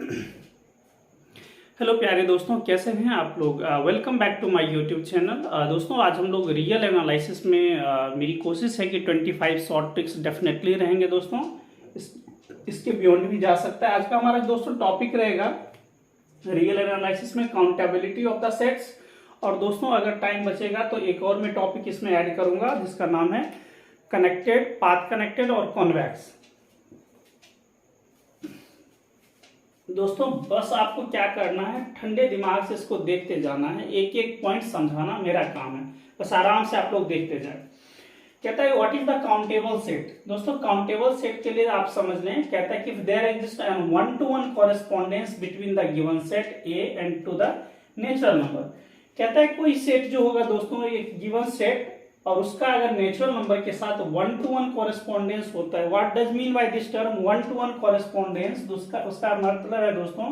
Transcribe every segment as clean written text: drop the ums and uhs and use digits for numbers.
Hello प्यारे दोस्तों, कैसे हैं आप लोग। Welcome back to my YouTube channel. दोस्तों आज हम लोग रियल एनालिसिस में मेरी कोशिश है कि 25 शॉर्ट ट्रिक्स डेफिनेटली रहेंगे दोस्तों। इसके बियॉन्ड भी जा सकता है। आज का हमारा दोस्तों टॉपिक रहेगा रियल एनालिसिस में काउंटेबिलिटी ऑफ द सेट्स। और दोस्तों अगर टाइम बचेगा तो एक और मैं टॉपिक इसमें ऐड करूंगा जिसका नाम है कनेक्टेड, पाथ कनेक्टेड और कॉन्वेक्स। दोस्तों बस आपको क्या करना है, ठंडे दिमाग से इसको देखते जाना है, एक एक पॉइंट समझाना मेरा काम है। बस आराम से आप लोग देखते जाए। कहता है what is the countable set. दोस्तों काउंटेबल सेट के लिए आप समझ लें, कहता है कि there exist an 1-to-1 correspondence between the given set A and to the natural number. कहता है कोई सेट जो होगा दोस्तों, एक गिवन सेट और उसका अगर नेचुरल नंबर के साथ 1-to-1 कॉरेस्पॉन्डेंस होता है। What does mean by this term 1-to-1 correspondence. उसका मतलब है दोस्तों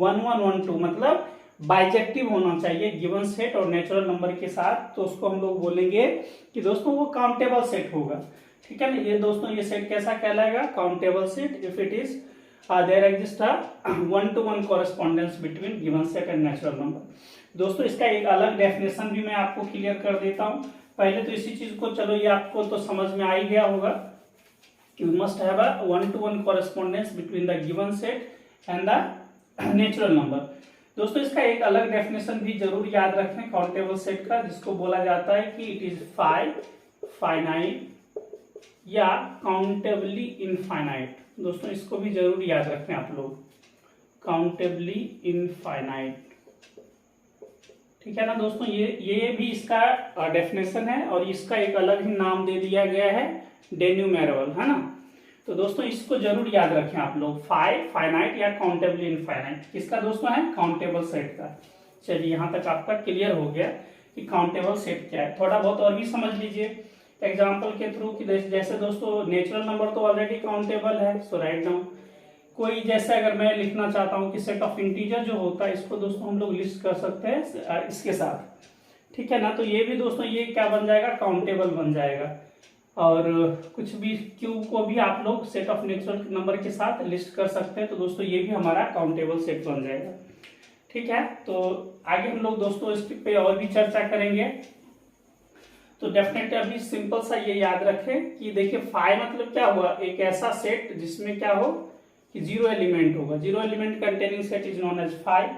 1-1-1-2, मतलब बाइजेक्टिव होना चाहिए गिवन सेट और नेचुरल नंबर के साथ। तो उसको हम लोग बोलेंगे कि दोस्तों वो काउंटेबल सेट होगा। ठीक है ना। ये दोस्तों ये सेट कैसा कहलाएगा, countable set if it is there exist a 1-to-1 correspondence between given set and natural number. दोस्तों इसका एक अलग डेफिनेशन भी मैं आपको क्लियर कर देता हूं। पहले तो इसी चीज को, चलो ये आपको तो समझ में आ ही गया होगा कि we must have a 1-to-1 correspondence between the given set and the natural number. दोस्तों इसका एक अलग डेफिनेशन भी जरूर याद रखें काउंटेबल सेट का, जिसको बोला जाता है कि इट इज फाइनाइट या काउंटेबली इनफाइनाइट। दोस्तों इसको भी जरूर याद रखें आप लोग, काउंटेबली इनफाइनाइट। ठीक है ना दोस्तों। ये भी इसका डेफिनेशन है और इसका एक अलग ही नाम दे दिया गया है, डेन्यूमेरेबल, है ना। तो दोस्तों इसको जरूर याद रखें आप लोग, फाइनाइट या काउंटेबली इनफाइनाइट किसका दोस्तों है, काउंटेबल सेट का। चलिए यहां तक आपका क्लियर हो गया कि काउंटेबल सेट क्या है। थोड़ा बहुत और भी समझ लीजिए एग्जाम्पल के थ्रू कि जैसे दोस्तों नेचुरल नंबर तो ऑलरेडी काउंटेबल है, सो राइट डाउन। कोई जैसे अगर मैं लिखना चाहता हूं कि सेट ऑफ इंटीजर जो होता है, इसको दोस्तों हम लोग लिस्ट कर सकते हैं इसके साथ। ठीक है ना। तो ये भी दोस्तों ये क्या बन जाएगा, काउंटेबल बन जाएगा। और कुछ भी क्यूब को भी आप लोग सेट ऑफ नेचुरल नंबर के साथ लिस्ट कर सकते हैं। तो दोस्तों ये भी हमारा काउंटेबल सेट बन जाएगा। ठीक है। तो आगे हम लोग दोस्तों इस पे और भी चर्चा करेंगे। तो डेफिनेटली अभी सिंपल सा ये याद रखें कि देखिए फाइव मतलब क्या हुआ, एक ऐसा सेट जिसमें क्या हो कि 0 एलिमेंट होगा। 0 element containing set is known as five.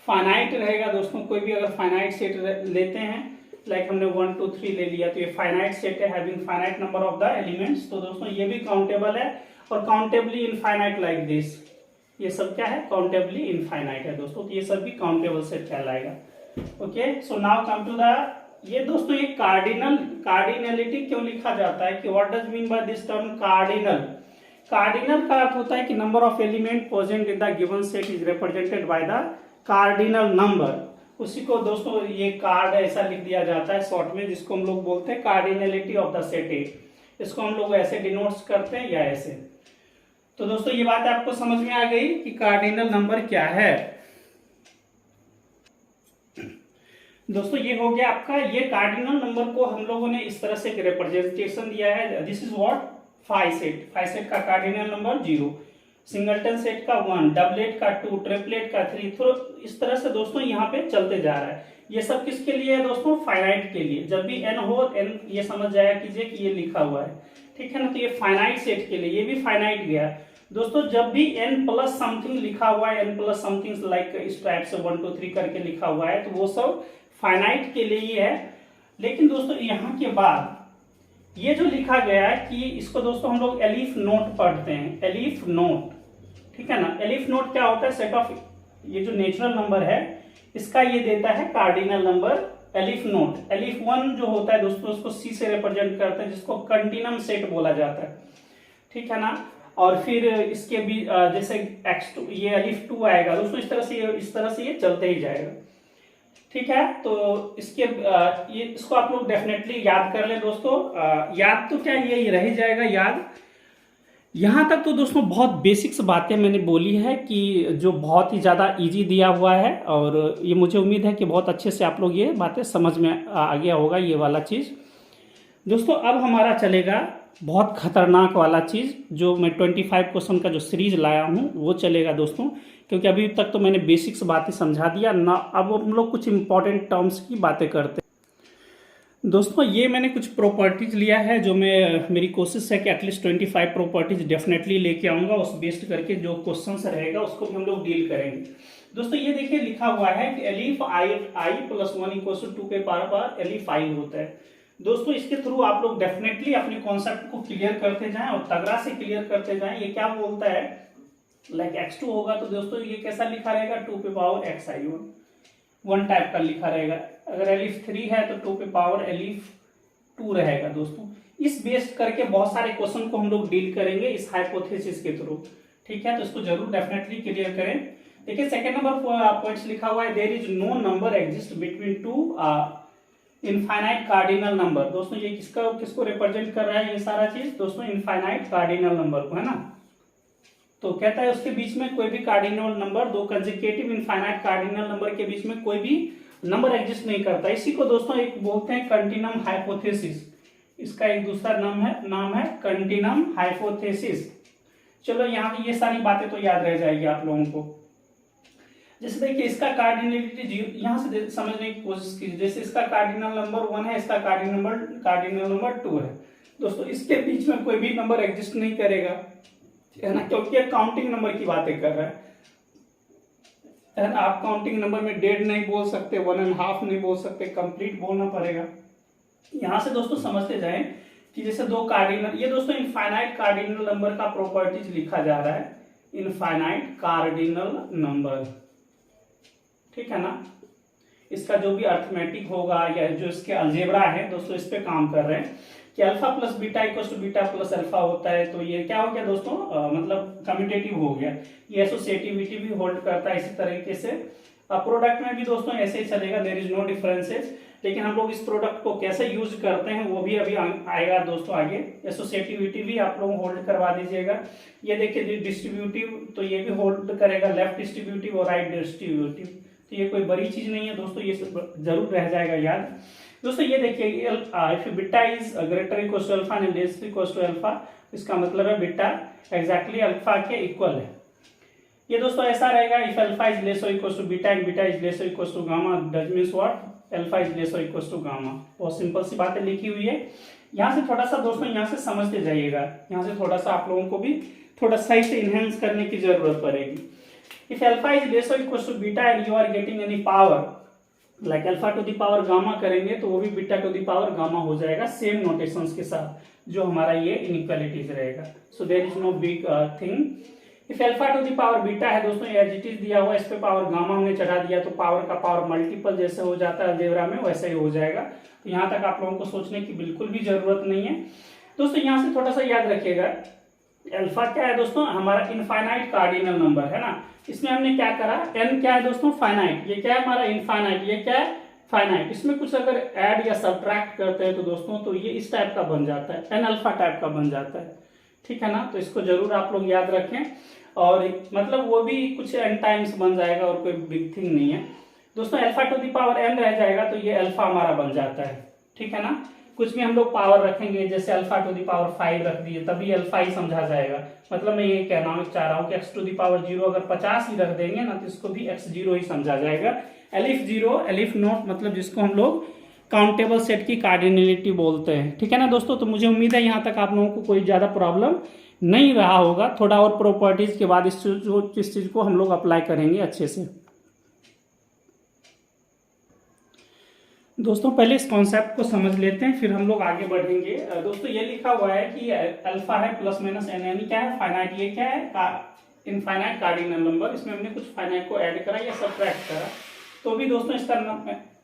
Finite रहेगा दोस्तों, कोई भी अगर फाइनाइट सेट लेते हैं, लाइक हमने 1 2 3 ले लिया, तो ये फाइनाइट सेट है having finite number of the elements. तो दोस्तों ये भी काउंटेबल है और काउंटेबली इनफाइनाइट लाइक दिस, ये सब क्या है, काउंटेबली इनफाइनाइट है दोस्तों। तो ये सब भी काउंटेबल सेट कहलाएगा। Okay, so now come to the, ये दोस्तों ये कार्डिनलिटी क्यों लिखा जाता है, कि what does mean by this term cardinal. Cardinal का अर्थ होता है कि number of element present in the given set is represented by the cardinal number. उसी को दोस्तों ये कार्ड ऐसा लिख दिया जाता है शॉर्ट में, जिसको हम लोग बोलते हैं कार्डिनलिटी ऑफ द सेट ए। इसको हम लोग ऐसे डिनोट्स करते हैं या ऐसे। तो दोस्तों ये बात आपको समझ में आ गई कि कार्डिनल नंबर क्या है। दोस्तों ये हो गया आपका, ये कार्डिनल नंबर को हम लोगों ने इस तरह से रिप्रेजेंटेशन दिया है। This is what, five set का कार्डिनल नंबर 0, सिंगलटन सेट का 1, डबलेट का 2, ट्रिपलेट का 3। तो इस तरह से दोस्तों यहाँ पे चलते जा रहा है। ये सब किसके लिए है दोस्तों, फाइनाइट के लिए। जब भी n हो, n ये समझ जाया कीजिए कि ये लिखा हुआ है। ठीक है ना। तो ये फाइनाइट सेट के लिए, ये भी फाइनाइट गया दोस्तों। जब भी n प्लस समथिंग लिखा हुआ है, n प्लस समथिंग लाइक इस टाइप से 1 2 3 करके लिखा हुआ है, तो वो सब फाइनाइट के लिए ही है। लेकिन दोस्तों यहाँ के बाद ये जो लिखा गया है कि इसको दोस्तों हम लोग एलिफ नोट पढ़ते हैं, एलिफ नोट। ठीक है ना। एलिफ नोट क्या होता है, सेट ऑफ ये जो नेचुरल नंबर है इसका ये देता है cardinal number elif note. Elif 1 जो होता है दोस्तों उसको C से रिप्रेजेंट करते हैं, जिसको कंटिन्यूम सेट बोला जाता है। ठीक है ना। और फिर इसके भी जैसे x2 ये एलिफ 2 आएगा दोस्तों, इस तरह से ये चलते ही जाएगा। ठीक है। तो इसके ये इसको आप लोग डेफिनेटली याद कर ले दोस्तों। याद तो क्या ये रह ही जाएगा याद। यहां तक तो दोस्तों बहुत बेसिक्स बातें मैंने बोली है कि जो बहुत ही ज़्यादा इजी दिया हुआ है, और ये मुझे उम्मीद है कि बहुत अच्छे से आप लोग ये बातें समझ में आ गया होगा ये वाला चीज़। दोस्तों अब हमारा चलेगा बहुत खतरनाक वाला चीज़ जो मैं 25 क्वेश्चन का जो सीरीज लाया हूँ वो चलेगा दोस्तों, क्योंकि अभी तक तो मैंने बेसिक्स बातें समझा दिया ना। अब हम लोग कुछ इंपॉर्टेंट टर्म्स की बातें करते हैं। दोस्तों ये मैंने कुछ प्रॉपर्टीज लिया है, जो मैं मेरी कोशिश है कि एटलीस्ट 25 प्रॉपर्टीज डेफिनेटली लेके आऊँगा। उस बेस्ड करके जो क्वेश्चंस रहेगा उसको भी हम लोग डील करेंगे। दोस्तों ये देखिए लिखा हुआ है कि aleph i plus 1 equal to 2 के पावर पर एलिफ आई होता है। दोस्तों इसके थ्रू आप लोग डेफिनेटली अपने कॉन्सेप्ट को क्लियर करते जाएं और तगड़ा से क्लियर करते जाएं। ये क्या बोलता है, लाइक x2 होगा तो दोस्तों ये कैसा लिखा रहेगा, 2 पे power x I one type का लिखा रहेगा। अगर एलिफ 3 है तो 2 पे पावर एलिफ 2 रहेगा। दोस्तों इस बेस्ड करके बहुत सारे क्वेश्चन को हम लोग डील करेंगे इस हाइपोथेसिस के थ्रू। ठीक है, तो इसको जरूर डेफिनेटली क्लियर करें। देखिए सेकंड नंबर पॉइंट्स लिखा हुआ है, there is no number exist between two infinite cardinal number. दोस्तों ये किसको रिप्रेजेंट कर रहा है ये सारा चीज, दोस्तों इनफाइनाइट कार्डिनल नंबर को, है ना। तो कहता है उसके बीच में कोई भी कार्डिनल नंबर, दो कंसेक्यूटिव इनफाइनाइट कार्डिनल नंबर के बीच में कोई भी नंबर एग्जिस्ट नहीं करता। इसी को दोस्तों एक बोलते हैं कंटिन्यूम हाइपोथेसिस। इसका एक दूसरा नाम है कंटिन्यूम हाइपोथेसिस। चलो यहाँ पे ये सारी बातें तो याद रह जाएगी आप लोगों को। जैसे देखिए इसका कार्डिनलिटी यहाँ से समझने की कोशिश कीजिए। जैसे इसका कार्डिनल नंबर 1 है, इसका कार्डिनल नंबर 2 है। दोस्तों इसके बीच में कोई भी नंबर एग्जिस्ट नहीं करेगा, है ना, क्योंकि ये काउंटिंग नंबर की बातें कर रहा है ना। आप काउंटिंग नंबर में डेढ़ नहीं बोल सकते, 1.5 नहीं बोल सकते, कंप्लीट बोलना पड़ेगा। यहां से दोस्तों समझते जाएं कि जैसे दो कार्डिनल, ये दोस्तों इनफाइनाइट कार्डिनल नंबर का प्रॉपर्टीज लिखा जा रहा है, इनफाइनाइट कार्डिनल नंबर। ठीक है ना, इसका जो भी अर्थमेटिक होगा या जो इसके अलजेब्रा है दोस्तों इस पे काम कर रहे हैं कि alpha plus beta equal to beta plus alpha होता है। तो ये क्या हो गया दोस्तों, मतलब कम्यूटेटिव हो गया। ये एसोसिएटिविटी भी होल्ड करता है इसी तरीके से। प्रोडक्ट में भी दोस्तों ऐसे ही चलेगा, देयर इज नो डिफरेंसेस। लेकिन हम लोग इस प्रोडक्ट को कैसे यूज करते हैं वो भी अभी आएगा दोस्तों आगे। एसोसिएटिविटी भी आप लोग होल्ड करवा दीजिएगा। ये देखिए डिस्ट्रीब्यूटिव, तो ये भी होल्ड करेगा, लेफ्ट डिस्ट्रीब्यूटिव और राइट डिस्ट्रीब्यूटिव। तो ये कोई बड़ी चीज नहीं है दोस्तों, ये सब जरूर रह जाएगा याद। दोस्तों ये देखिए if beta is greater equal to alpha and less equal to alpha, इसका मतलब है बीटा एग्जैक्टली अल्फा के इक्वल है। ये दोस्तों ऐसा रहेगा, इफ अल्फा इज लेस और equal to beta and beta is less और equal to gamma, that means what, alpha is less और इक्वल टू गामा। बहुत सिंपल सी बातें लिखी हुई है। यहाँ से थोड़ा सा दोस्तों यहाँ से समझते जाइएगा, यहाँ से थोड़ा सा आप लोगों को भी थोड़ा सही से इनहेंस करने की जरूरत पड़ेगी। If alpha is less or equal to beta and you are getting any power like alpha to the power gamma करेंगे तो वो भी beta to the power gamma हो जाएगा, सेम नोटेशंस के साथ जो हमारा ये इनइक्वालिटीज रहेगा। So there is no big thing. If alpha to the power beta है दोस्तों, एज इट इज दिया हुआ, इस पे पावर गामा हमने चढ़ा दिया तो पावर का पावर मल्टीपल जैसे हो जाता है अलजेब्रा में, वैसे ही हो जाएगा। तो यहाँ तक आप लोगों को सोचने की बिल्कुल भी जरूरत नहीं है दोस्तों। यहाँ से थोड़ा सा याद रखिएगा, अल्फा क्या है दोस्तों, हमारा इनफाइनाइट कार्डिनल नंबर है ना। इसमें हमने क्या करा, n क्या है दोस्तों, फाइनाइट। ये क्या है हमारा इनफाइनाइट, ये क्या है फाइनाइट। इसमें कुछ अगर ऐड या सब्ट्रैक्ट करते हैं तो दोस्तों तो ये इस टाइप का बन जाता है, n अल्फा टाइप का बन जाता है। ठीक है ना, तो इसको जरूर आप लोग याद रखें। और मतलब वो भी कुछ n टाइम्स बन जाएगा और कोई बिग थिंग नहीं है दोस्तों। Alpha to the power n रह जाएगा तो ये अल्फा हमारा बन जाता है। ठीक है ना, कुछ भी हम लोग पावर रखेंगे, जैसे अल्फा टू दी पावर 5 रख दिए तभी अल्फा ही समझा जाएगा। मतलब मैं ये कहना चाह रहा हूँ कि x टू दी पावर 0 अगर 50 ही रख देंगे ना तो इसको भी x0 ही समझा जाएगा। एलिफ 0 एलिफ नोट मतलब जिसको हम लोग काउंटेबल सेट की कार्डिनलिटी बोलते हैं। ठीक है ना दोस्तों, तो मुझे उम्मीद है यहाँ तक आप लोगों को कोई ज़्यादा प्रॉब्लम नहीं रहा होगा। थोड़ा और प्रॉपर्टीज के बाद इस चीज़ को हम लोग अप्लाई करेंगे अच्छे से। दोस्तों पहले इस कॉन्सेप्ट को समझ लेते हैं फिर हम लोग आगे बढ़ेंगे। दोस्तों ये लिखा हुआ है कि अल्फा है प्लस माइनस एन, यानी क्या है फाइनाइट। ये क्या है इनफाइनाइट कार्डिनल नंबर। इसमें हमने कुछ फाइनाइट को ऐड करा या सब्ट्रैक्ट करा तो भी दोस्तों इसका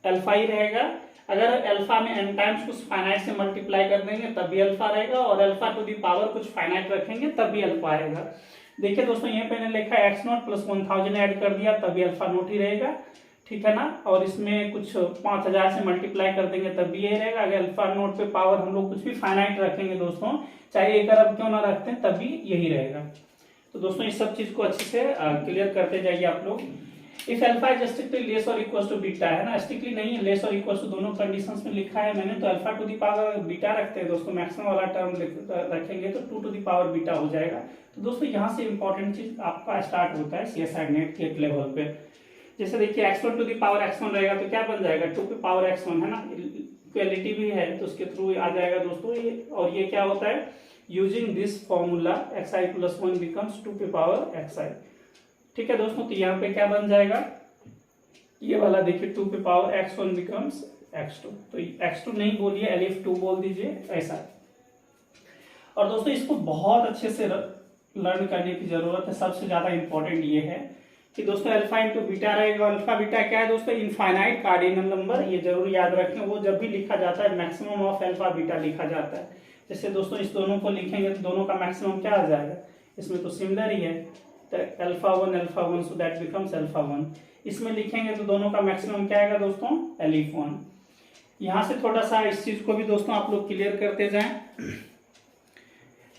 अल्फा ही रहेगा। अगर अल्फा में n टाइम्स कुछ फाइनाइट से मल्टीप्लाई कर देंगे तब भी अल्फा रहेगा, और अल्फा टू दी पावर कुछ फाइनाइट रखेंगे तब भी अल्फा आएगा। देखिए दोस्तों यहाँ पे मैंने लिखा है x नोट प्लस 1000 ऐड कर दिया तभी अल्फा नोट ही रहेगा। ठीक है ना, और इसमें कुछ 5000 से मल्टीप्लाई कर देंगे तब भी ये रहेगा। अगर अल्फा नोट पे पावर हम लोग कुछ भी फाइनाइट रखेंगे दोस्तों, चाहे 1 अरब क्यों ना रखते हैं तब भी यही रहेगा। तो दोस्तों इस सब चीज को अच्छे से क्लियर करते जाइए आप लोग। If alpha is strictly less और इक्वल टू बीटा है ना, स्ट्रिक्टली नहीं है, लेस और इक्वल टू दोनों कंडीशंस में लिखा है मैंने, तो alpha two the power beta रखते हैं दोस्तों, मैक्सिमम वाला टर्म रखेंगे तो 2 टू द पावर बीटा हो जाएगा। तो दोस्तों यहाँ से इंपॉर्टेंट चीज आपका स्टार्ट होता है CSI नेट के लेवल पे। जैसे देखिए x1 to the power x1 रहेगा तो क्या बन जाएगा 2 पे पावर x1 है ना, इक्वलिटी भी है तो उसके थ्रू आ जाएगा दोस्तों ये। और ये क्या होता है, using this formula xi plus 1 becomes 2 पे पावर xi। ठीक है दोस्तों, तो यहाँ पे क्या बन जाएगा, ये वाला देखिए 2 पे पावर x1 बिकम्स x2, तो x2 नहीं बोलिए LF2 बोल दीजिए ऐसा। और दोस्तों इसको बहुत अच्छे से लर्न करने की जरूरत है। सबसे ज्यादा इंपॉर्टेंट ये है कि दोस्तों अल्फा इंटू बीटा रहेगा। अल्फा बीटा क्या है दोस्तों, इनफाइनाइट कार्डिनल नंबर, ये जरूर याद रखें। वो जब भी लिखा जाता है मैक्सिमम ऑफ अल्फा बीटा लिखा जाता है। जैसे दोस्तों इस दोनों को लिखेंगे तो दोनों का मैक्सिमम क्या आ जाएगा, इसमें तो सिमिलर ही है, तो alpha one so that becomes alpha 1। इसमें लिखेंगे तो दोनों का मैक्सिमम क्या आएगा दोस्तों, LF1। यहाँ से थोड़ा सा इस चीज को भी दोस्तों आप लोग क्लियर करते जाएं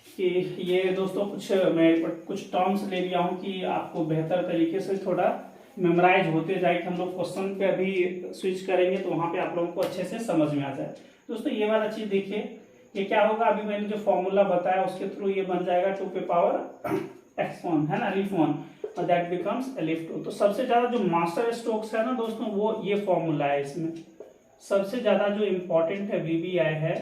कि ये दोस्तों मैं कुछ टर्म्स ले लिया हूँ कि आपको बेहतर तरीके से थोड़ा मेमोराइज होते जाए, कि हम लोग क्वेश्चन पे अभी स्विच करेंगे तो वहां पे आप लोगों को अच्छे से समझ में आ जाए। दोस्तों ये वाला चीज देखिए, ये क्या होगा, अभी मैंने जो फॉर्मूला बताया उसके थ्रू ये बन जाएगा 2 पे पावर x1 है ना, LF1, और दैट बिकम्स LF2। तो सबसे ज्यादा जो मास्टर स्ट्रोक्स है ना दोस्तों, वो ये फॉर्मूला है। इसमें सबसे ज्यादा जो इम्पोर्टेंट है VBI है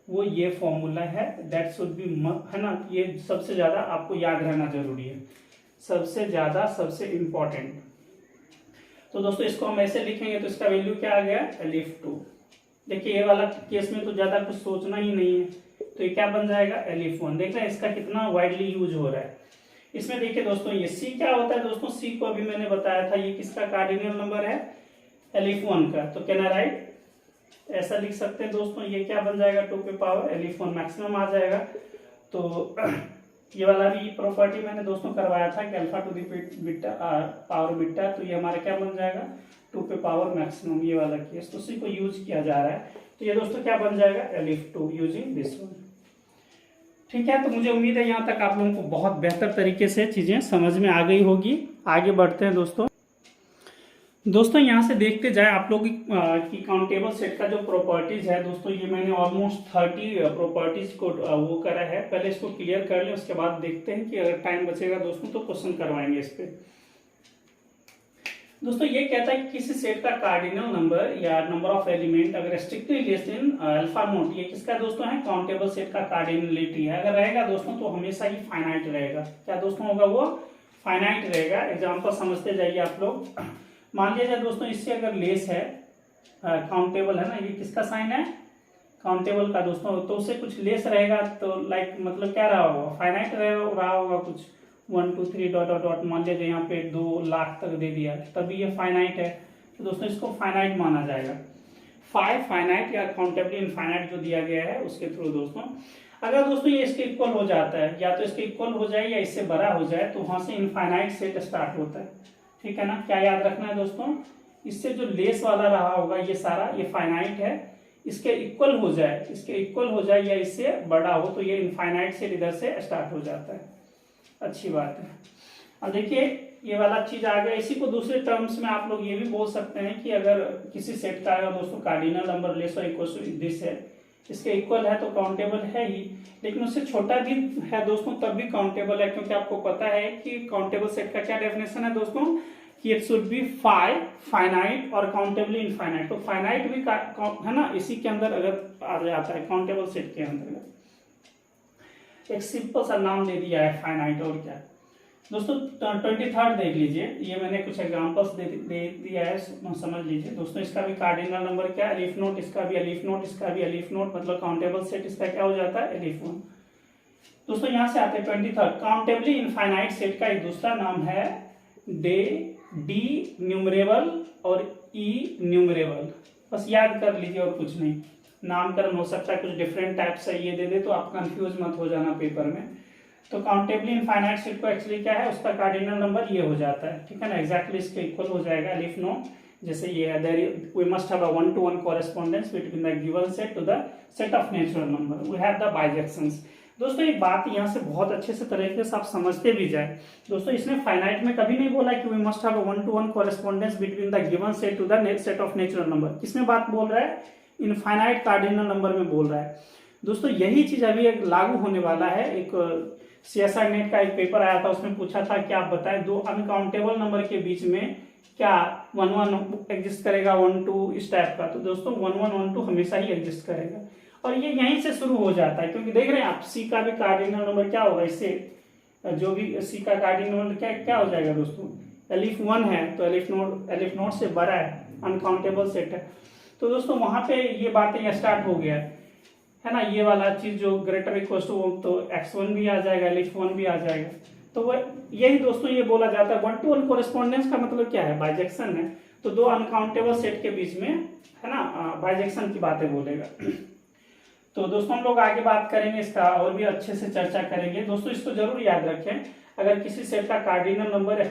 वो ये फॉर्मूला है, दैट शुड बी है ना, ये सबसे ज्यादा आपको याद रहना जरूरी है, सबसे ज्यादा सबसे इंपॉर्टेंट। तो दोस्तों इसको हम ऐसे लिखेंगे तो इसका वैल्यू क्या आ गया, LF2। देखिए ये वाला केस में तो ज्यादा कुछ सोचना ही नहीं है, तो ये क्या बन जाएगा LF1। देख रहे हैं इसका कितना वाइडली यूज हो रहा है। इसमें देखिए दोस्तों ये C क्या होता है दोस्तों, C को अभी मैंने बताया था, ये किसका कार्डिनल नंबर है, LF1 का। तो कैन आई राइट, ऐसा लिख सकते हैं दोस्तों, ये क्या बन जाएगा 2 पे पावर LF1 मैक्सिमम आ जाएगा। तो ये वाला भी प्रॉपर्टी मैंने दोस्तों करवाया था कि alpha two the beta power beta, तो ये हमारा क्या बन जाएगा 2 पे पावर मैक्सिमम, ये वाला केस तो उसी को यूज किया जा रहा है। तो ये दोस्तों क्या बन जाएगा LF2 यूजिंग दिस वन। ठीक है, तो मुझे उम्मीद है यहाँ तक आप लोगों को बहुत बेहतर तरीके से चीजें समझ में आ गई होगी। आगे बढ़ते हैं दोस्तों यहाँ से देखते जाए आप लोग की काउंटेबल सेट का जो प्रॉपर्टीज है दोस्तों, ये मैंने ऑलमोस्ट 30 प्रॉपर्टीज को वो करा है। पहले इसको क्लियर कर लें, उसके बाद देखते हैं कि अगर टाइम बचेगा दोस्तों तो क्वेश्चन करवाएंगे इस पे। दोस्तों ये कहता है कि किसी सेट का कार्डिनल नंबर या नंबर ऑफ एलिमेंट अगर strictly less than alpha note, ये किसका दोस्तों है, काउंटेबल सेट का कार्डिनलिटी है। अगर रहेगा दोस्तों तो हमेशा ही फाइनाइट रहेगा। क्या दोस्तों होगा, वो फाइनाइट रहेगा। एग्जाम्पल समझते जाइए आप लोग। मान लीजिए दोस्तों इससे अगर लेस है, काउंटेबल है ना, ये किसका साइन है, काउंटेबल का दोस्तों, तो उससे कुछ लेस रहेगा तो लाइक मतलब क्या रहा होगा, फाइनाइट रहा होगा कुछ 1 2 3 डॉट डॉट डॉट। मान लीजिए यहाँ पे 2 लाख तक दे दिया तभी ये फाइनाइट है, तो दोस्तों इसको फाइनाइट माना जाएगा। फाइनाइट या काउंटेबली इनफाइनाइट जो दिया गया है उसके थ्रू दोस्तों, अगर दोस्तों ये इसके इक्वल हो जाता है, या तो इसके इक्वल हो जाए या इससे बड़ा हो जाए, तो वहां से इनफाइनाइट सेट स्टार्ट होता है। ठीक है ना, क्या याद रखना है दोस्तों, इससे जो लेस वाला रहा होगा ये सारा, ये फाइनाइट है, इसके इक्वल हो जाए या इससे बड़ा हो तो ये इनफाइनाइट सेट इधर से स्टार्ट हो जाता है। अच्छी बात है। अब देखिए ये वाला चीज आ गया। इसी को दूसरे टर्म्स में आप लोग ये भी बोल सकते हैं कि अगर किसी सेट का दोस्तों कार्डिनल नंबर लेस और इक्वल टू दिस है, इसके इक्वल है तो काउंटेबल है ही, लेकिन उससे छोटा भी है दोस्तों तब भी काउंटेबल है, क्योंकि आपको पता है कि काउंटेबल सेट का क्या डेफिनेशन है दोस्तों, कि इट शुड बी फाइनाइट और काउंटेबली इनफाइनाइट। तो फाइनाइट भी है ना, इसी के अंदर अगर आ जाता है काउंटेबल सेट के अंदर। एक सिंपल सा नाम दे दिया है फाइनाइट, और क्या दोस्तों 23rd देख लीजिए, ये मैंने कुछ एग्जांपल्स दे दिया है, समझ लीजिए दोस्तों। इसका भी कार्डिनल नंबर क्या है, एलिफ नोट, इसका भी एलिफ नोट, इसका भी एलिफ नोट, मतलब काउंटेबल सेट इसका क्या हो जाता है, एलिफ1। दोस्तों यहाँ से आते हैं 23rd, काउंटेबली इनफाइनाइट सेट का एक दूसरा नाम है डी न्यूमरेबल और ई न्यूमरेबल। बस याद कर लीजिए और कुछ नहीं, नामकरण हो सकता है कुछ डिफरेंट टाइप से ये दे दे तो आप कंफ्यूज मत हो जाना पेपर में। तो काउंटेबली इनफाइनाइट सेट को एक्चुअली क्या है, उसका कार्डिनल नंबर ये हो जाता है। ठीक है ना, एग्जैक्टली इसके इक्वल हो जाएगा एलिफ नोट, जैसे ये है there we must have a 1-to-1 correspondence between the given set to the set of natural number, we have the bijections. दोस्तों एक बात यहाँ से बहुत अच्छे से तरीके से आप समझते भी जाए। दोस्तों इसने फाइनाइट में कभी नहीं बोला कि we must have one to one correspondence between the given set to the set of natural number. किसमें बात बोल रहा है? इनफाइनाइट कार्डिनल नंबर में बोल रहा है। दोस्तों यही चीज अभी एक लागू होने वाला है। एक CSIR नेट का एक पेपर आया था, उसमें पूछा था कि आप बताएं दो अनकाउंटेबल नंबर के बीच में क्या 1 1 एग्जिस्ट करेगा, 1 2 इस टाइप का। तो दोस्तों 1 1 1 2 हमेशा ही एग्जिस्ट करेगा और ये यहीं से शुरू हो जाता है, क्योंकि देख रहे हैं आप सी का भी कार्डिनल नंबर क्या होगा, इससे जो भी सी का कार्डिनल नंबर क्या हो जाएगा दोस्तों, एलिफ 1 है तो एलिफ नोट से बड़ा है, अनकाउंटेबल सेट है। तो दोस्तों वहां पे ये बातें स्टार्ट हो गया है ना, ये वाला चीज जो ग्रेटर इक्वल टू तो x1 भी आ जाएगा, एलिफ 1 भी आ जाएगा। तो वह यही दोस्तों ये बोला जाता है 1 to 1 कोरेस्पोंडेंस का मतलब क्या है, बाइजेक्शन है। तो दो अनकाउंटेबल सेट के बीच में है ना बाइजेक्शन की बातें बोलेगा। तो दोस्तों हम लोग आगे बात करेंगे इसका और भी अच्छे से चर्चा करेंगे। दोस्तों इसको जरूर याद रखें, अगर किसी सेट का कार्डिनल नंबर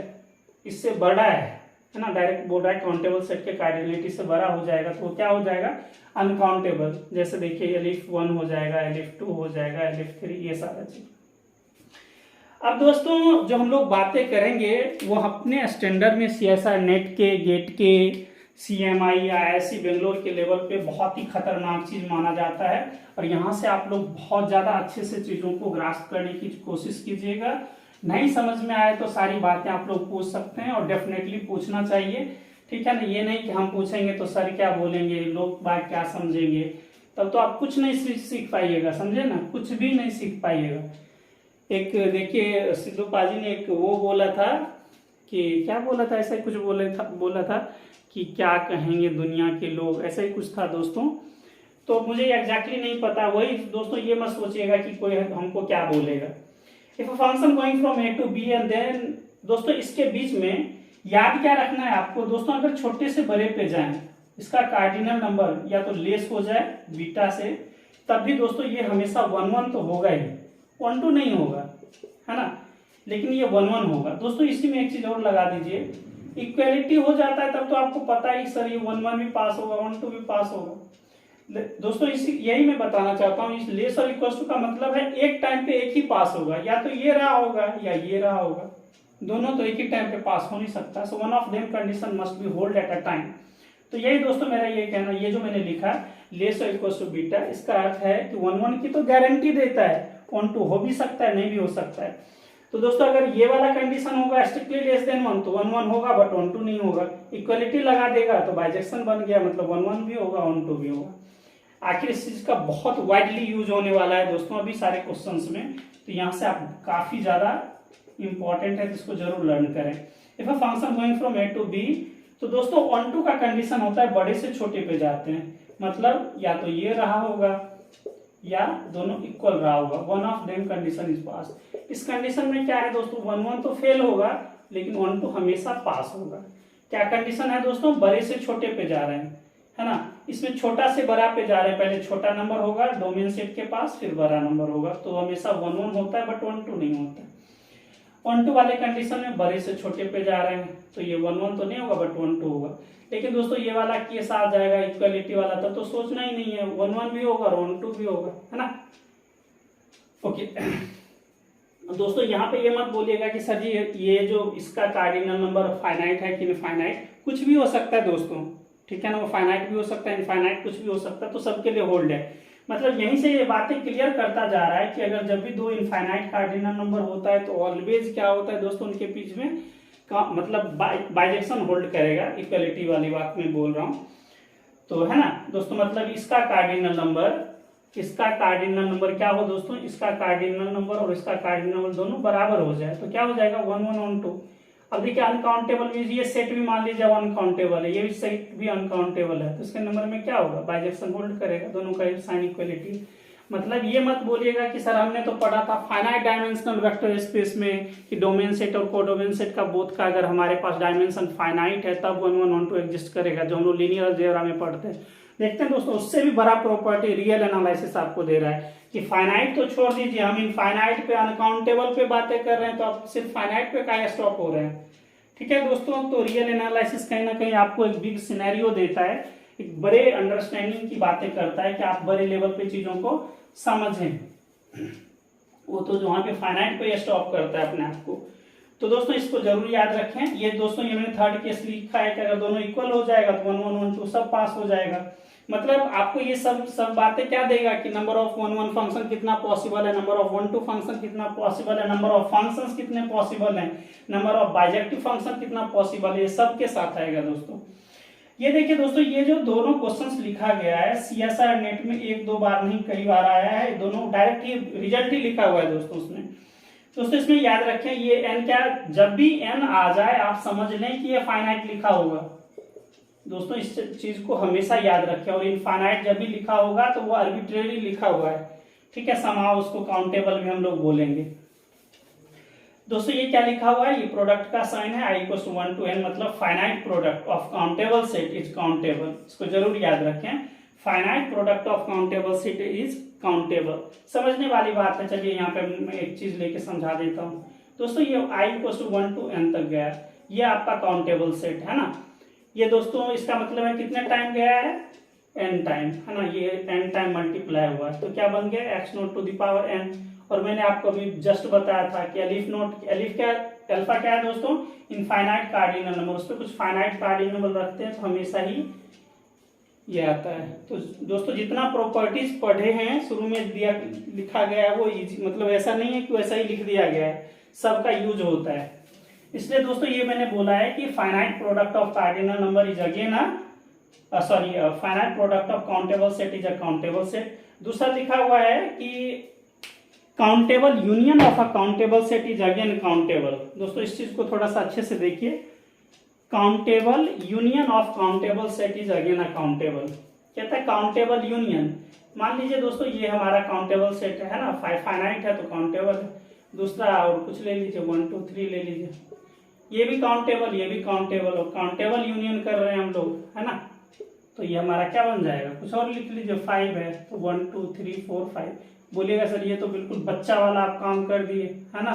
इससे बड़ा है ना, डायरेक्ट बोल रहा है काउंटेबल सेट के कार्डिनलिटी से बड़ा हो जाएगा तो क्या हो जाएगा, अनकाउंटेबल। जैसे देखिए एलिफ 1 हो जाएगा, एलिफ 2 हो जाएगा, एलिफ 3, ये सारा चीज। अब दोस्तों जो हम लोग बातें करेंगे वो अपने स्टैंडर्ड में CSIR नेट के, गेट के, CMI या IISc बेंगलोर के लेवल पे बहुत ही खतरनाक चीज माना जाता है। और यहाँ से आप लोग बहुत ज्यादा अच्छे से चीजों को ग्रास्प करने की कोशिश कीजिएगा। नहीं समझ में आए तो सारी बातें आप लोग पूछ सकते हैं और डेफिनेटली पूछना चाहिए, ठीक है ना। ये नहीं कि हम पूछेंगे तो सर क्या बोलेंगे, लोग बात क्या समझेंगे, तब तो आप कुछ नहीं सीख पाइएगा, समझे ना, कुछ भी नहीं सीख पाइएगा। एक देखिए सिद्धू पाजी ने एक वो बोला था कि क्या बोला था, ऐसा ही कुछ बोला था कि क्या कहेंगे दुनिया के लोग, ऐसा ही कुछ था दोस्तों। तो मुझे एग्जैक्टली नहीं पता, वही दोस्तों ये मत सोचिएगा कि कोई हमको क्या बोलेगा। If a function going from A to B and then, दोस्तों इसके बीच में याद क्या रखना है आपको दोस्तों, अगर छोटे से बड़े पे जाएं, इसका कार्डिनल नंबर या तो लेस हो जाए बीटा से, तब भी दोस्तों ये हमेशा 1 1 तो होगा ही, 1 2 नहीं होगा, है ना, लेकिन ये 1 1 होगा। दोस्तों इसी में एक चीज और लगा दीजिए, इक्वेलिटी हो जाता है तब तो आपको पता ही सर ये 1 1 भी पास होगा, 1 2 भी पास होगा। दोस्तों इसी यही मैं बताना चाहता हूँ, इस लेस और इक्वल टू का मतलब है एक टाइम पे एक ही पास होगा, या तो ये रहा होगा या ये रहा होगा, दोनों तो एक ही टाइम पे पास हो नहीं सकता। So one of them condition must be hold at a time. तो यही दोस्तों मेरा ये कहना, ये जो मैंने लिखा लेस और इक्वल टू बीटा, इसका अर्थ है कि 1 1 की तो गारंटी देता है, 1 2 हो भी सकता है, नहीं भी हो सकता है। तो दोस्तों अगर ये वाला कंडीशन होगा स्ट्रिक्टली लेस देन 1 तो 1 1 होगा बट 1 2 नहीं होगा। इक्वलिटी लगा देगा तो बाइजेक्शन बन गया, मतलब 1 1 भी होगा 1 2 भी होगा। आखिर इस चीज का बहुत वाइडली यूज होने वाला है दोस्तों अभी सारे क्वेश्चंस में, तो यहाँ से आप काफी ज्यादा इंपॉर्टेंट है, तो इसको जरूर लर्न करें। If a function going from A to B, तो दोस्तों 1 2 का कंडीशन होता है बड़े से छोटे पे जाते हैं, मतलब या तो ये रहा होगा या दोनों इक्वल रहा होगा, one of them condition is pass. इस कंडीशन में क्या है दोस्तों, 1 1 तो फेल होगा लेकिन 1 2 हमेशा पास होगा। क्या कंडीशन है दोस्तों, बड़े से छोटे पे जा रहे हैं, है ना, इसमें छोटा से बड़ा पे जा रहे हैं, पहले छोटा नंबर होगा डोमेन सेट के पास, फिर बड़ा नंबर होगा, तो हमेशा 1 1 होता है बट 1 2 नहीं होता। 1 2 वाले कंडीशन में बड़े से छोटे पे जा रहे हैं तो ये 1 1 तो नहीं होगा बट 1 2 होगा। लेकिन दोस्तों ये वाला केस आ जाएगा इक्वालिटी वाला, तब तो सोचना ही नहीं है, 1 1 भी होगा और 1 2 भी होगा, है ना। ओके दोस्तों यहाँ पे ये मत बोलिएगा कि सर जी ये जो इसका कार्डिनल नंबर फाइनाइट है कि इनफाइनाइट, कुछ भी हो सकता है दोस्तों, ठीक है ना, वो फाइनाइट भी हो सकता है, इनफाइनाइट कुछ भी हो सकता है, तो सबके लिए होल्ड है। मतलब यहीं से ये बातें क्लियर करता जा रहा है कि अगर जब भी दो इनफाइनाइट कार्डिनल नंबर होता है तो ऑलवेज क्या होता है दोस्तों, उनके बीच में मतलब बाइजेक्शन होल्ड करेगा, इक्वलिटी वाली बात मैं बोल रहा हूँ। तो है ना दोस्तों, मतलब इसका कार्डिनल नंबर क्या हो दोस्तों, इसका कार्डिनल नंबर और इसका कार्डिनल नंबर दोनों बराबर हो जाए तो क्या हो जाएगा 1 1 1 2। अब देखिए अनकाउंटेबल भी, ये सेट भी मान लीजिए अनकाउंटेबल है, ये भी सेट भी अनकाउंटेबल है, तो इसके नंबर में क्या होगा, बाइजेक्शन होल्ड करेगा, दोनों का साइन इक्वलिटी। मतलब ये मत बोलिएगा कि सर हमने तो पढ़ा था फाइनाइट डायमेंशनल वेक्टर स्पेस में कि डोमेन सेट और कोडोमेन सेट का बोथ का अगर हमारे पास डायमेंशन फाइनाइट है तब 1 1 1 2 एग्जिस्ट करेगा, जो हम लोग लीनियर अलजेब्रा में पढ़ते हैं। देखते हैं दोस्तों उससे भी बड़ा प्रॉपर्टी रियल एनालिसिस आपको दे रहा है कि फाइनाइट तो छोड़ दीजिए, हम इनफाइनाइट पे अनकाउंटेबल पे बातें कर रहे हैं, तो आप सिर्फ फाइनाइट पे क्या स्टॉप हो रहे हैं। ठीक है दोस्तों, तो रियल एनालिसिस कहीं ना कहीं आपको एक बिग सिनेरियो देता है, एक बड़े अंडरस्टैंडिंग की बातें करता है कि आप बड़े लेवल पे चीजों को समझें। वो तो वहाँ पे फाइनाइट पे स्टॉप करता है अपने आप को। तो दोस्तों इसको जरूर याद रखें। ये दोस्तों ये मैंने थर्ड केस लिखा है कि अगर दोनों इक्वल हो जाएगा तो 1 1 1 2 सब पास हो जाएगा। मतलब आपको ये सब बातें क्या देगा कि नंबर ऑफ 1 1 फंक्शन कितना पॉसिबल है, नंबर ऑफ 1 2 फंक्शन कितना पॉसिबल है, नंबर ऑफ फंक्शंस कितने पॉसिबल है, नंबर ऑफ बाइजेक्टिव फंक्शन कितना पॉसिबल है, ये सब के साथ आएगा दोस्तों। ये देखिए दोस्तों, ये जो दोनों क्वेश्चंस लिखा गया है CSIR नेट में 1-2 बार नहीं कई बार आया है, दोनों डायरेक्ट ही रिजल्ट ही लिखा हुआ है दोस्तों उसमें। दोस्तों इसमें याद रखें ये n क्या, जब भी n आ जाए आप समझ लें कि ये फाइनाइट लिखा होगा। दोस्तों इस चीज को हमेशा याद रखें। और इनफाइनाइट जब भी लिखा होगा तो वो आर्बिट्रेरी लिखा हुआ है, ठीक है, समाव उसको काउंटेबल भी हम लोग बोलेंगे। दोस्तों ये क्या लिखा हुआ है, ये प्रोडक्ट का साइन है i = 1 to n, मतलब finite product of countable set is countable. इसको जरूर याद रखें, finite product of countable set is countable. समझने वाली बात है। चलिए यहाँ पे मैं एक चीज लेके समझा देता हूँ। दोस्तों ये i = 1 to n तक गया है, ये आपका काउंटेबल सेट है ना। ये दोस्तों इसका मतलब है कितने टाइम गया है, n टाइम, है ना, ये n टाइम मल्टीप्लाई हुआ है तो क्या बन गया x0⁴n। और मैंने आपको अभी जस्ट बताया था कि एलिफ क्या, अल्फा क्या है दोस्तों, इनफाइनाइट कार्डिनल नंबर, उस पर कुछ फाइनाइट कार्डिनल नंबर रखते हैं तो हमेशा ही ये आता है। तो दोस्तों जितना प्रॉपर्टीज पढ़े हैं शुरू में दिया लिखा गया है वो इजी, मतलब ऐसा नहीं है कि वैसा ही लिख दिया गया है, सबका यूज होता है। इसलिए दोस्तों ये मैंने बोला है कि finite product of cardinal number is again finite product of countable set is a countable set. दूसरा लिखा हुआ है कि countable union of a countable set is again countable. दोस्तों इस चीज को थोड़ा सा अच्छे से देखिए, countable union of countable set is again a countable. कहता है काउंटेबल यूनियन, मान लीजिए दोस्तों ये हमारा काउंटेबल सेट है ना, फाइनाइट है तो काउंटेबल है। दूसरा और कुछ ले लीजिए, 1 2 3 ले लीजिए, ये भी काउंटेबल, ये भी काउंटेबल, और काउंटेबल यूनियन कर रहे हैं हम लोग, है ना। तो ये हमारा क्या बन जाएगा, कुछ और लिख लीजिए, 5 है तो 1 2 3 4 5। बोलिएगा सर ये तो बिल्कुल बच्चा वाला आप काम कर दिए, है ना,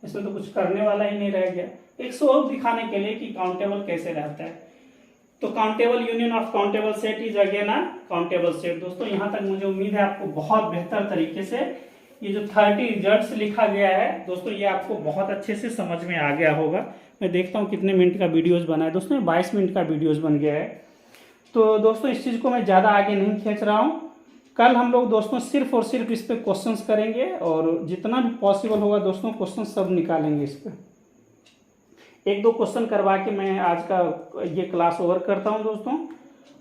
इसमें तो कुछ करने वाला ही नहीं रह गया। एक शो ऑफ दिखाने के लिए कि काउंटेबल कैसे रहता है। तो countable union of countable set is again a countable set. दोस्तों यहाँ तक मुझे उम्मीद है आपको बहुत बेहतर तरीके से ये जो 30 रिजल्ट्स लिखा गया है दोस्तों, ये आपको बहुत अच्छे से समझ में आ गया होगा। मैं देखता हूँ कितने मिनट का वीडियोज बना है दोस्तों, 22 मिनट का वीडियोज बन गया है। तो दोस्तों इस चीज़ को मैं ज़्यादा आगे नहीं खींच रहा हूँ। कल हम लोग दोस्तों सिर्फ और सिर्फ इस पे क्वेश्चंस करेंगे और जितना भी पॉसिबल होगा दोस्तों क्वेश्चन सब निकालेंगे इस पे। 1-2 क्वेश्चन करवा के मैं आज का ये क्लास ओवर करता हूँ दोस्तों।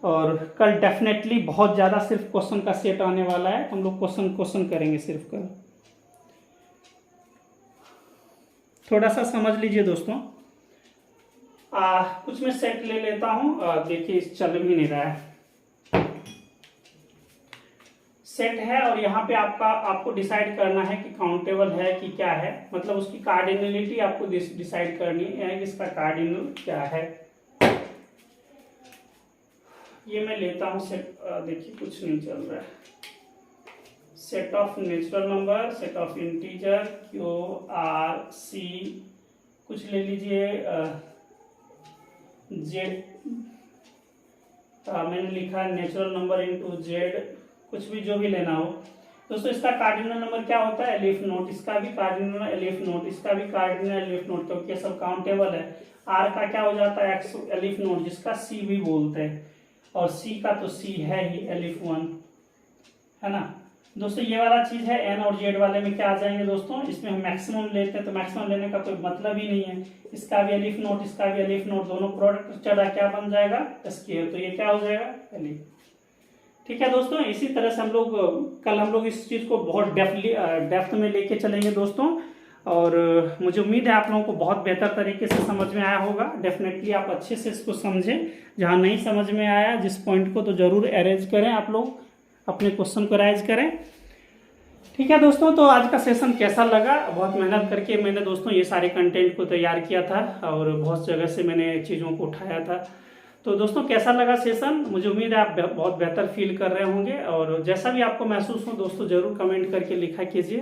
और कल डेफिनेटली बहुत ज़्यादा सिर्फ क्वेश्चन का सेट आने वाला है, हम लोग क्वेश्चन करेंगे सिर्फ कल। थोड़ा सा समझ लीजिए दोस्तों। कुछ मैं सेट ले लेता हूँ, देखिए चल भी नहीं रहा है। सेट है और यहाँ पे आपको डिसाइड करना है कि काउंटेबल है कि क्या है, मतलब उसकी कार्डिनलिटी आपको डिसाइड करनी है कि इसका कार्डिनल क्या है। ये मैं लेता हूँ सेट, देखिए कुछ नहीं चल रहा है। Set of natural number, set of integer, Q R C, कुछ ले लीजिए, जेड, मैंने लिखा नेचुरल नंबर इनटू जेड, कुछ भी जो भी लेना हो। दोस्तों इसका कार्डिनल नंबर क्या होता है, एलिफ नोट, इसका भी कार्डिनल एलिफ नोट, इसका भी कार्डिनल एलिफ नोट, क्योंकि ये सब काउंटेबल है। आर का क्या हो जाता है, एक्स एलिफ नोट, जिसका सी भी बोलते हैं, और सी का तो सी है ही, एलिफ 1, है ना। दोस्तों ये वाला चीज है, एन और जेड वाले में क्या आ जाएंगे दोस्तों, इसमें हम मैक्सिमम लेते हैं तो मैक्सिमम लेने का कोई मतलब ही नहीं है। इसका भी एलिफ नोट, इसका भी एलिफ नोट, दोनों प्रोडक्ट चढ़ा क्या बन जाएगा, स्क्वायर, तो ये क्या हो जाएगा, एलिफ। ठीक है दोस्तों, इसी तरह से कल हम लोग इस चीज़ को बहुत डेप्थ में लेके चलेंगे दोस्तों। और मुझे उम्मीद है आप लोगों को बहुत बेहतर तरीके से समझ में आया होगा। डेफिनेटली आप अच्छे से इसको समझें, जहाँ नहीं समझ में आया जिस पॉइंट को तो ज़रूर अरेंज करें, आप लोग अपने क्वेश्चन को अरेंज करें। ठीक है दोस्तों, तो आज का सेशन कैसा लगा, बहुत मेहनत करके मैंने दोस्तों ये सारे कंटेंट को तैयार किया था और बहुत जगह से मैंने चीज़ों को उठाया था। तो दोस्तों कैसा लगा सेशन, मुझे उम्मीद है आप बहुत बेहतर फील कर रहे होंगे। और जैसा भी आपको महसूस हो दोस्तों ज़रूर कमेंट करके लिखा कीजिए,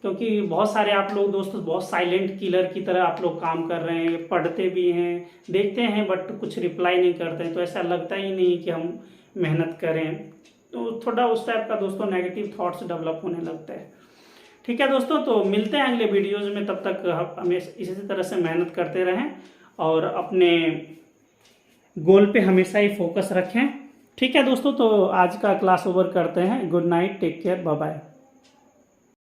क्योंकि बहुत सारे आप लोग दोस्तों बहुत साइलेंट किलर की तरह आप लोग काम कर रहे हैं, पढ़ते भी हैं, देखते हैं, बट कुछ रिप्लाई नहीं करते हैं, तो ऐसा लगता ही नहीं कि हम मेहनत करें, तो थोड़ा उस टाइप का दोस्तों नेगेटिव थॉट्स डेवलप होने लगता है। ठीक है दोस्तों, तो मिलते हैं अगले वीडियोज़ में। तब तक हमें इसी तरह से मेहनत करते रहें और अपने गोल पे हमेशा ही फोकस रखें। ठीक है दोस्तों, तो आज का क्लास ओवर करते हैं। Good night, take care, bye bye.